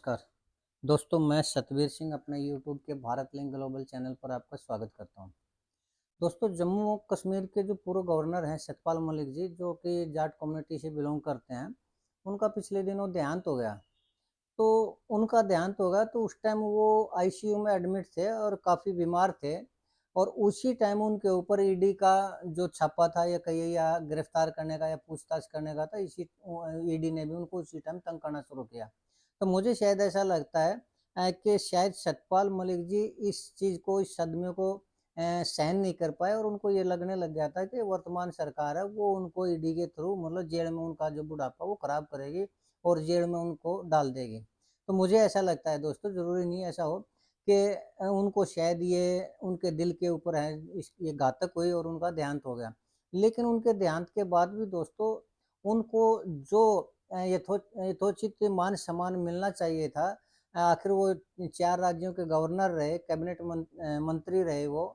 नमस्कार दोस्तों, मैं सतवीर सिंह अपने यूट्यूब के भारत लिंक ग्लोबल चैनल पर आपका स्वागत करता हूं। दोस्तों, जम्मू कश्मीर के जो पूर्व गवर्नर हैं सतपाल मलिक जी, जो कि जाट कम्युनिटी से बिलोंग करते हैं, उनका पिछले दिनों देहांत हो गया। तो उनका देहांत हो गया तो उस टाइम वो आईसीयू में एडमिट थे और काफ़ी बीमार थे। और उसी टाइम उनके ऊपर ईडी का जो छापा था या कहिए या गिरफ्तार करने का या पूछताछ करने का था, इसी ईडी ने भी उनको उसी टाइम तंग करना शुरू किया। तो मुझे शायद ऐसा लगता है कि शायद सतपाल मलिक जी इस चीज़ को, इस सदमे को सहन नहीं कर पाए और उनको ये लगने लग गया था कि वर्तमान सरकार है वो उनको ईडी के थ्रू मतलब जेल में उनका जो बुढ़ापा वो खराब करेगी और जेल में उनको डाल देगी। तो मुझे ऐसा लगता है दोस्तों, ज़रूरी नहीं ऐसा हो कि उनको शायद ये उनके दिल के ऊपर है, ये घातक हुई और उनका देहांत हो गया। लेकिन उनके देहांत के बाद भी दोस्तों उनको जो यथोचित मान सम्मान मिलना चाहिए था। आखिर वो 4 राज्यों के गवर्नर रहे, कैबिनेट मंत्री रहे, वो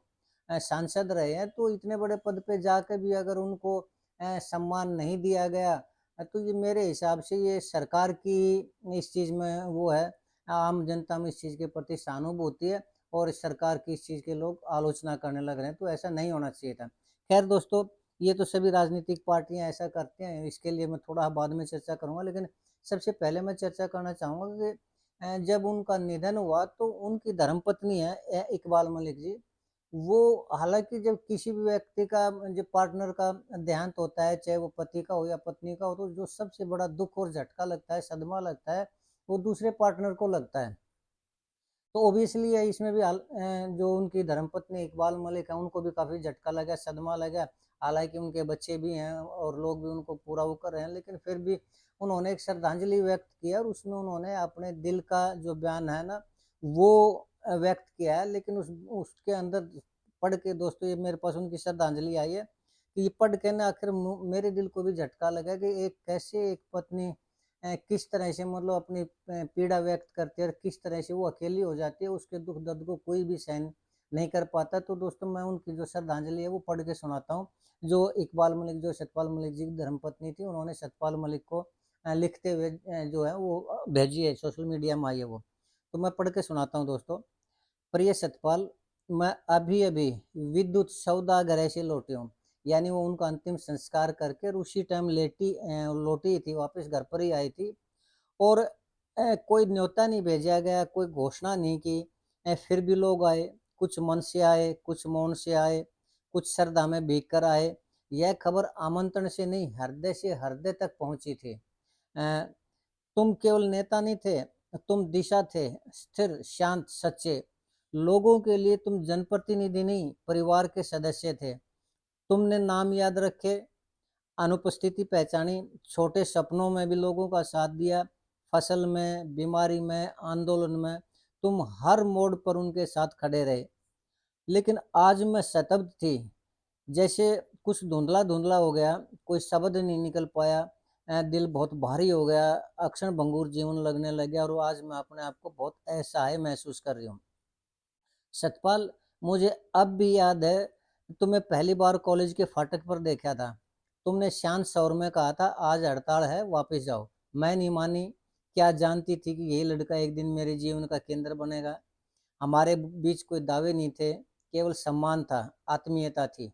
सांसद रहे हैं, तो इतने बड़े पद पे जाके भी अगर उनको सम्मान नहीं दिया गया, तो ये मेरे हिसाब से ये सरकार की इस चीज़ में वो है, आम जनता में इस चीज़ के प्रति सहानुभूति है और इस सरकार की इस चीज़ के लोग आलोचना करने लग रहे हैं, तो ऐसा नहीं होना चाहिए था। खैर दोस्तों, ये तो सभी राजनीतिक पार्टियाँ ऐसा करते हैं, इसके लिए मैं थोड़ा बाद में चर्चा करूँगा, लेकिन सबसे पहले मैं चर्चा करना चाहूँगा कि जब उनका निधन हुआ तो उनकी धर्मपत्नी है इकबाल मलिक जी, वो हालाँकि जब किसी भी व्यक्ति का जो पार्टनर का देहांत होता है, चाहे वो पति का हो या पत्नी का हो, तो जो सबसे बड़ा दुःख और झटका लगता है, सदमा लगता है, वो दूसरे पार्टनर को लगता है। तो ऑब्वियसली है इसमें भी जो उनकी धर्मपत्नी इकबाल मलिक है, उनको भी काफ़ी झटका लगा, सदमा लगा। हालाँकि उनके बच्चे भी हैं और लोग भी उनको पूरा वो कर रहे हैं, लेकिन फिर भी उन्होंने एक श्रद्धांजलि व्यक्त किया और उसमें उन्होंने अपने दिल का जो बयान है ना, वो व्यक्त किया है। लेकिन उसके अंदर पढ़ के दोस्तों, ये मेरे पास उनकी श्रद्धांजलि आई है, कि ये पढ़ के ना आखिर मेरे दिल को भी झटका लगा कि एक कैसे एक पत्नी किस तरह से मतलब अपनी पीड़ा व्यक्त करती है और किस तरह से वो अकेली हो जाती है, उसके दुख दर्द को कोई भी सहन नहीं कर पाता। तो दोस्तों, मैं उनकी जो श्रद्धांजलि है वो पढ़ के सुनाता हूँ, जो इकबाल मलिक, जो सतपाल मलिक जी की धर्मपत्नी थी, उन्होंने सतपाल मलिक को लिखते हुए जो है वो भेजी है, सोशल मीडिया में आई है वो। तो मैं पढ़ के सुनाता हूँ दोस्तों। प्रिय सतपाल, मैं अभी-अभी विद्युत सौदागर से लौटी हूँ। यानी वो उनका अंतिम संस्कार करके और उसी टाइम लौटी थी, वापस घर पर ही आई थी। और कोई न्योता नहीं भेजा गया, कोई घोषणा नहीं की। फिर भी लोग आए, कुछ मन से आए, कुछ मौन से आए, कुछ श्रद्धा में भीग कर आए। यह खबर आमंत्रण से नहीं, हृदय से हृदय तक पहुँची थी। तुम केवल नेता नहीं थे, तुम दिशा थे, स्थिर, शांत, सच्चे। लोगों के लिए तुम जनप्रतिनिधि नहीं, परिवार के सदस्य थे। तुमने नाम याद रखे, अनुपस्थिति पहचानी, छोटे सपनों में भी लोगों का साथ दिया, फसल में, बीमारी में, आंदोलन में, तुम हर मोड़ पर उनके साथ खड़े रहे। लेकिन आज मैं शतब्द थी, जैसे कुछ धुंधला-धुंधला हो गया, कोई शब्द नहीं निकल पाया, दिल बहुत भारी हो गया, अक्षण भंगुर जीवन लगने लग गया और आज मैं अपने आप को बहुत असहाय महसूस कर रही हूँ। सतपाल, मुझे अब भी याद है, तुम्हें पहली बार कॉलेज के फाटक पर देखा था। तुमने शांत स्वर में कहा था, आज हड़ताल है, वापस जाओ। मैं नहीं मानी, क्या जानती थी कि यही लड़का एक दिन मेरे जीवन का केंद्र बनेगा। हमारे बीच कोई दावे नहीं थे, केवल सम्मान था, आत्मीयता थी।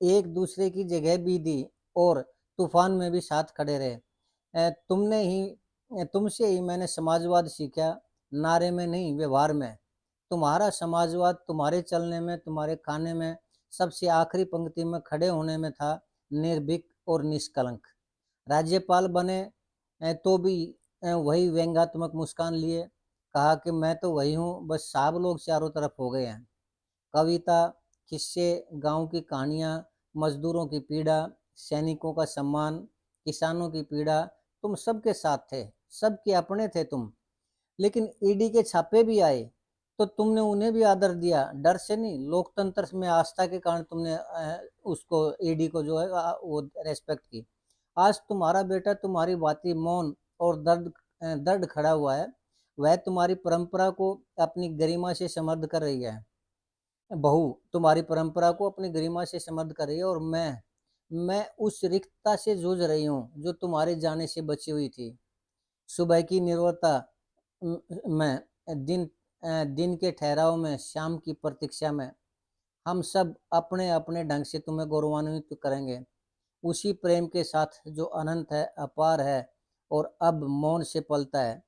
एक दूसरे की जगह भी दी और तूफान में भी साथ खड़े रहे। तुमसे ही मैंने समाजवाद सीखा, नारे में नहीं, व्यवहार में। तुम्हारा समाजवाद तुम्हारे चलने में, तुम्हारे खाने में, सबसे आखिरी पंक्ति में खड़े होने में था, निर्भीक और निष्कलंक। राज्यपाल बने तो भी वही व्यंग्यात्मक मुस्कान लिए, कहा कि मैं तो वही हूँ, बस साहब लोग चारों तरफ हो गए हैं। कविता, किस्से, गांव की कहानियाँ, मजदूरों की पीड़ा, सैनिकों का सम्मान, किसानों की पीड़ा, तुम सबके साथ थे, सबके अपने थे तुम। लेकिन ईडी के छापे भी आए, तो तुमने उन्हें भी आदर दिया, डर से नहीं, लोकतंत्र में आस्था के कारण तुमने उसको, ईडी को जो है वो रेस्पेक्ट की। आज तुम्हारा बेटा तुम्हारी बातें मौन और दर्द खड़ा हुआ है। वह तुम्हारी परंपरा को अपनी गरिमा से समृद्ध कर रही है। बहू तुम्हारी परंपरा को अपनी गरिमा से समृद्ध कर रही है और मैं उस रिक्तता से जूझ रही हूँ जो तुम्हारे जाने से बची हुई थी। सुबह की निर्वरता, दिन के ठहराव में, शाम की प्रतीक्षा में, हम सब अपने अपने ढंग से तुम्हें गौरवान्वित करेंगे, उसी प्रेम के साथ जो अनंत है, अपार है और अब मौन से पलता है।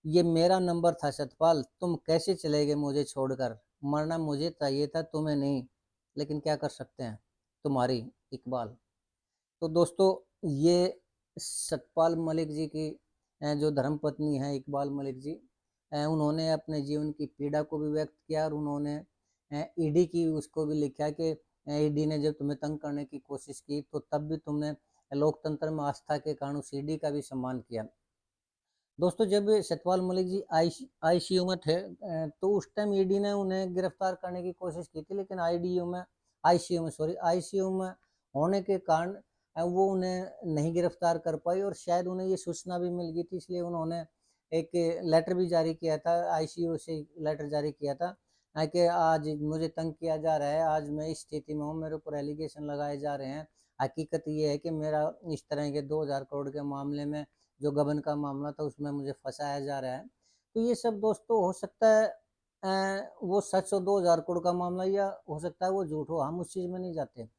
ये मेरा नंबर था सतपाल, तुम कैसे चले गए मुझे छोड़कर। मरना मुझे चाहिए था, तुम्हें नहीं, लेकिन क्या कर सकते हैं। तुम्हारी इकबाल। तो दोस्तों, ये सतपाल मलिक जी की जो धर्मपत्नी है इकबाल मलिक जी, उन्होंने अपने जीवन की पीड़ा को भी व्यक्त किया और उन्होंने ईडी की उसको भी लिखा कि ईडी ने जब तुम्हें तंग करने की कोशिश की तो तब भी तुमने लोकतंत्र में आस्था के कारण उस ईडी का भी सम्मान किया। दोस्तों, जब सतपाल मलिक जी आईसीयू में थे तो उस टाइम ईडी ने उन्हें गिरफ्तार करने की कोशिश की थी, लेकिन आईसीयू में होने के कारण वो उन्हें नहीं गिरफ्तार कर पाई और शायद उन्हें ये सूचना भी मिल गई थी, इसलिए उन्होंने एक लेटर भी जारी किया था, आईसीयू से लेटर जारी किया था कि आज मुझे तंग किया जा रहा है, आज मैं इस स्थिति में हूँ, मेरे ऊपर एलिगेशन लगाए जा रहे हैं। हकीकत ये है कि मेरा इस तरह के 2000 करोड़ के मामले में, जो गबन का मामला था, उसमें मुझे फंसाया जा रहा है। तो ये सब दोस्तों हो सकता है वो सच हो 2000 करोड़ का मामला, या हो सकता है वो झूठ हो, हम उस चीज़ में नहीं जाते।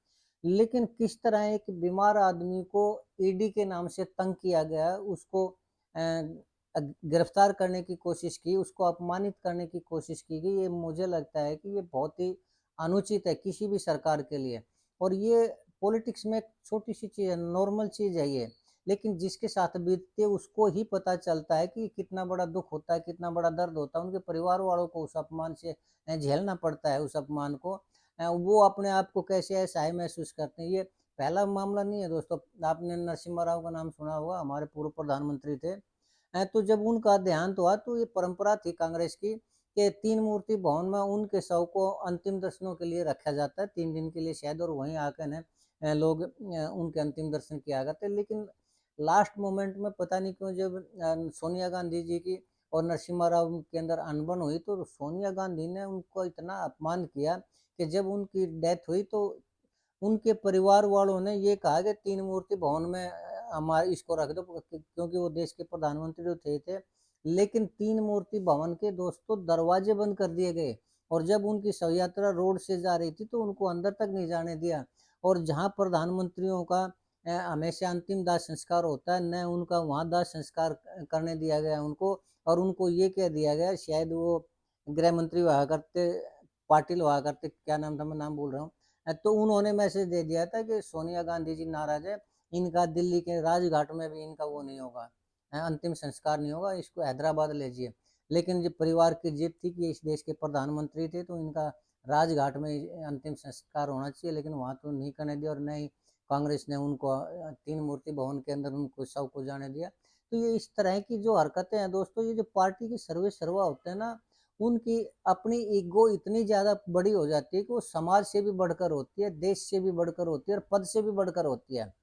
लेकिन किस तरह एक बीमार आदमी को ईडी के नाम से तंग किया गया, उसको गिरफ्तार करने की कोशिश की, उसको अपमानित करने की कोशिश की गई, ये मुझे लगता है कि ये बहुत ही अनुचित है किसी भी सरकार के लिए। और ये पॉलिटिक्स में एक छोटी सी चीज़ है, नॉर्मल चीज़ है ये, लेकिन जिसके साथ बीतती है उसको ही पता चलता है कि कितना बड़ा दुख होता है, कितना बड़ा दर्द होता है। उनके परिवार वालों को उस अपमान से झेलना पड़ता है, उस अपमान को। वो अपने आप को कैसे असहाय महसूस करते हैं। ये पहला मामला नहीं है दोस्तों, आपने नरसिम्हा राव का नाम सुना होगा, हमारे पूर्व प्रधानमंत्री थे। तो जब उनका देहांत हुआ तो ये परंपरा थी कांग्रेस की कि 3 मूर्ति भवन में उनके शव को अंतिम दर्शनों के लिए रखा जाता है 3 दिन के लिए शायद, और वहीं आकर न लोग उनके अंतिम दर्शन किया करते। लेकिन लास्ट मोमेंट में पता नहीं क्यों जब सोनिया गांधी जी की और नरसिम्हा राव के अंदर अनबन हुई तो सोनिया गांधी ने उनको इतना अपमान किया कि जब उनकी डेथ हुई तो उनके परिवार वालों ने ये कहा कि 3 मूर्ति भवन में हमारे इसको रख दो, क्योंकि वो देश के प्रधानमंत्री जो थे। लेकिन 3 मूर्ति भवन के दोस्तों दरवाजे बंद कर दिए गए, और जब उनकी शव यात्रा रोड से जा रही थी तो उनको अंदर तक नहीं जाने दिया। और जहां प्रधानमंत्रियों का हमेशा अंतिम दाह संस्कार होता है, न उनका वहां दाह संस्कार करने दिया गया उनको, और उनको ये कह दिया गया, शायद वो गृह मंत्री हुआ करते, पाटिल हुआ करते, क्या नाम था, मैं नाम भूल रहा हूँ। तो उन्होंने मैसेज दे दिया था कि सोनिया गांधी जी नाराज है, इनका दिल्ली के राजघाट में भी इनका वो नहीं होगा, अंतिम संस्कार नहीं होगा, इसको हैदराबाद ले जाइए। लेकिन जो परिवार की जिद थी कि इस देश के प्रधानमंत्री थे तो इनका राजघाट में अंतिम संस्कार होना चाहिए, लेकिन वहाँ तो नहीं करने दिया, और न ही कांग्रेस ने उनको 3 मूर्ति भवन के अंदर उनको शव को जाने दिया। तो ये इस तरह की जो हरकतें हैं दोस्तों, ये जो पार्टी की सर्वे सर्वा होते हैं ना, उनकी अपनी ईगो इतनी ज़्यादा बड़ी हो जाती है कि वो समाज से भी बढ़कर होती है, देश से भी बढ़कर होती है और पद से भी बढ़कर होती है।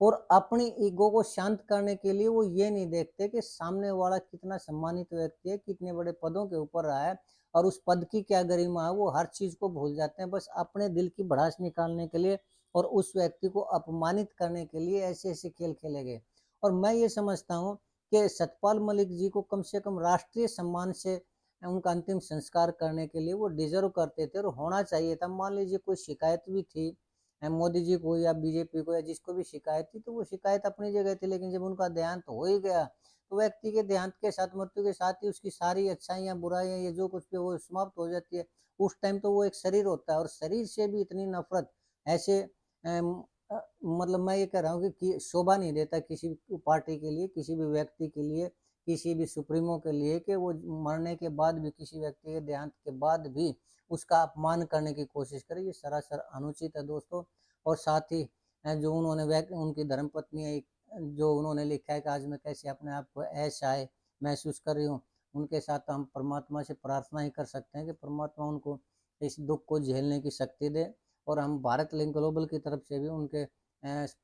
और अपनी ईगो को शांत करने के लिए वो ये नहीं देखते कि सामने वाला कितना सम्मानित व्यक्ति है, कितने बड़े पदों के ऊपर रहा है और उस पद की क्या गरिमा है। वो हर चीज़ को भूल जाते हैं बस अपने दिल की भड़ास निकालने के लिए और उस व्यक्ति को अपमानित करने के लिए ऐसे ऐसे खेल खेले गए। और मैं ये समझता हूँ कि सतपाल मलिक जी को कम से कम राष्ट्रीय सम्मान से उनका अंतिम संस्कार करने के लिए वो डिजर्व करते थे और होना चाहिए था। मान लीजिए कोई शिकायत भी थी मोदी जी को या बीजेपी को या जिसको भी शिकायत थी, तो वो शिकायत अपनी जगह थी, लेकिन जब उनका देहांत हो ही गया तो व्यक्ति के देहांत के साथ, मृत्यु के साथ ही उसकी सारी अच्छाइयाँ बुराइयाँ ये जो कुछ भी वो समाप्त हो जाती है। उस टाइम तो वो एक शरीर होता है और शरीर से भी इतनी नफरत ऐसे मतलब मैं ये कह रहा हूँ कि शोभा नहीं देता किसी पार्टी के लिए, किसी भी व्यक्ति के लिए, किसी भी सुप्रीमो के लिए, कि वो मरने के बाद भी, किसी व्यक्ति के देहांत के बाद भी उसका अपमान करने की कोशिश करे। ये सरासर अनुचित है दोस्तों। और साथ ही जो उन्होंने उनकी धर्मपत्नी है, जो उन्होंने लिखा है कि आज मैं कैसे अपने आप को असहाय महसूस कर रही हूँ, उनके साथ हम परमात्मा से प्रार्थना ही कर सकते हैं कि परमात्मा उनको इस दुख को झेलने की शक्ति दे। और हम भारत लिंक ग्लोबल की तरफ से भी उनके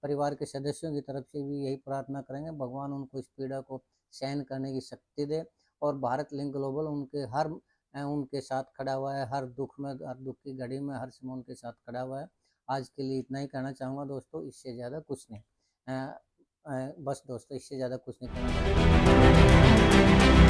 परिवार के सदस्यों की तरफ से भी यही प्रार्थना करेंगे, भगवान उनको इस पीड़ा को सहन करने की शक्ति दे। और भारत लिंक ग्लोबल उनके उनके साथ खड़ा हुआ है, हर दुख में, हर दुख की घड़ी में हर समय उनके साथ खड़ा हुआ है। आज के लिए इतना ही कहना चाहूँगा दोस्तों, इससे ज़्यादा कुछ नहीं। बस दोस्तों, इससे ज़्यादा कुछ नहीं कहना चाहूँगा।